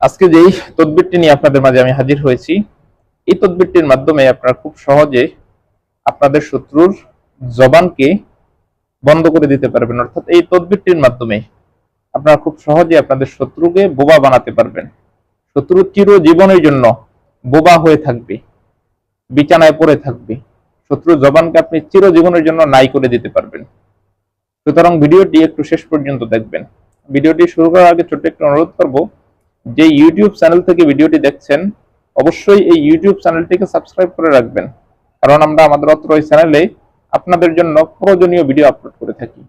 আজকে যেই তদবিরটি নিয়ে আপনাদের মাঝে আমি হাজির হয়েছি, এই তদবিরটির মাধ্যমে আপনারা খুব সহজে আপনাদের শত্রুর জবানকে বন্ধ করে দিতে পারবেন। অর্থাৎ এই তদবিরটির মাধ্যমে আপনারা খুব সহজে আপনাদের শত্রুকে বোবা বানাতে পারবেন। শত্রু চিরজীবনের জন্য বোবা হয়ে থাকবে, বিছানায় পড়ে থাকবে। শত্রুর জবানকে আপনি চিরজীবনের জন্য নাই করে দিতে পারবেন। সুতরাং ভিডিওটি একটু শেষ পর্যন্ত দেখবেন। ভিডিওটি শুরু করার আগে ছোট্ট একটু অনুরোধ করব, যে ইউটিউব চ্যানেল থেকে ভিডিওটি দেখছেন অবশ্যই এই ইউটিউব চ্যানেলটিকে সাবস্ক্রাইব করে রাখবেন, কারণ আমরা আমাদের অত্র এই চ্যানেলে আপনাদের জন্য প্রয়োজনীয় ভিডিও আপলোড করে থাকি।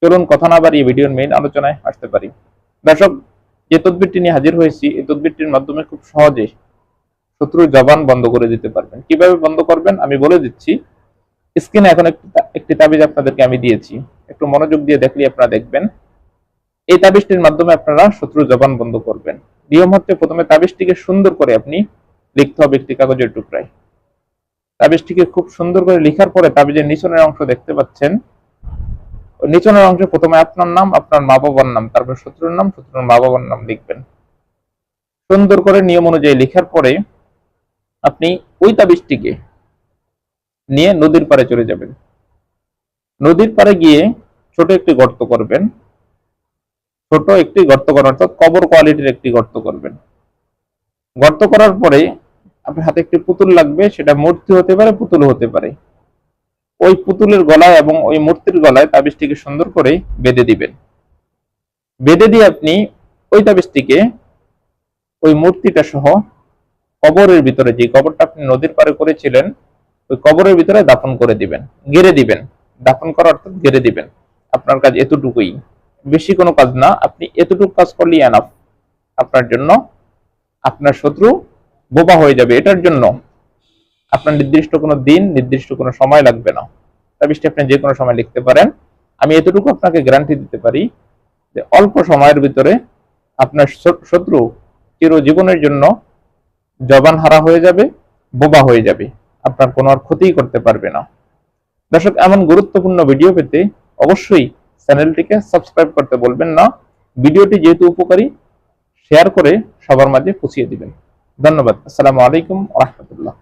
চলুন কথা না বাড়িয়ে ভিডিওর মেইন আলোচনায় আসতে পারি। দর্শক, যে তদবিরটি নিয়ে হাজির হয়েছি, এই তদবিরটির মাধ্যমে খুব সহজে শত্রুর জবান বন্ধ করে দিতে পারবেন। কিভাবে বন্ধ করবেন আমি বলে দিচ্ছি। স্ক্রিনে এখন একটি তাবিজ আপনাদেরকে আমি দিয়েছি, একটু মনোযোগ দিয়ে দেখলে আপনারা দেখবেন। এই তাবিজটির মাধ্যমে আপনারা শত্রুর জবান বন্ধ করবেন। নিয়ম হচ্ছে, প্রথমে তাবিজটিকে সুন্দর করে আপনি লিখতে হবে একটি কাগজের টুকরায়। তাবিজটিকে খুব সুন্দর করে লিখার পরে তাবিজের নিচনের অংশ দেখতে পাচ্ছেন, নিচনের অংশে প্রথমে আপনার নাম, আপনার মা বাবার নাম, তারপর শত্রুর নাম, শত্রুর মা বাবার নাম লিখবেন। সুন্দর করে নিয়ম অনুযায়ী লিখার পরে আপনি ওই তাবিজটিকে নিয়ে নদীর পাড়ে চলে যাবেন। নদীর পাড়ে গিয়ে ছোট একটি গর্ত করবেন। ছোট একটি গর্ত করার, অর্থাৎ কবর কোয়ালিটির একটি গর্ত করবেন। গর্ত করার পরে আপনার হাতে একটি পুতুল লাগবে, সেটা মূর্তি হতে পারে, পুতুল হতে পারে। ওই পুতুলের গলায় এবং ওই মূর্তির গলায় তাবিজটিকে সুন্দর করে বেঁধে দিবেন। বেঁধে দিয়ে আপনি ওই তাবিজটিকে ওই মূর্তিটা সহ কবরের ভিতরে, যে কবরটা আপনি নদীর পাড়ে করেছিলেন, ওই কবরের ভিতরে দাফন করে দিবেন, গেড়ে দিবেন। দাফন করা অর্থাৎ গেড়ে দিবেন। আপনার কাজ এতটুকুই, বেশি কোনো কাজ না। আপনি এতটুকু কাজ করলেই এনাফ আপনার জন্য। আপনার শত্রু বোবা হয়ে যাবে। এটার জন্য আপনার নির্দিষ্ট কোনো দিন, নির্দিষ্ট কোনো সময় লাগবে না। তাবিজটি আপনি যে কোনো সময় লিখতে পারেন। আমি এতটুকু আপনাকে গ্যারান্টি দিতে পারি যে অল্প সময়ের ভিতরে আপনার শত্রু চিরজীবনের জন্য জবান হারা হয়ে যাবে, বোবা হয়ে যাবে, আপনার কোনো আর ক্ষতিই করতে পারবে না। দর্শক, এমন গুরুত্বপূর্ণ ভিডিও পেতে অবশ্যই চ্যানেলটিকে সাবস্ক্রাইব করতে বলবেন না। ভিডিওটি যেহেতু উপকারী, শেয়ার করে সবার মাঝে পৌঁছিয়ে দিবেন। ধন্যবাদ। আসসালামু আলাইকুম ওয়া রাহমাতুল্লাহ।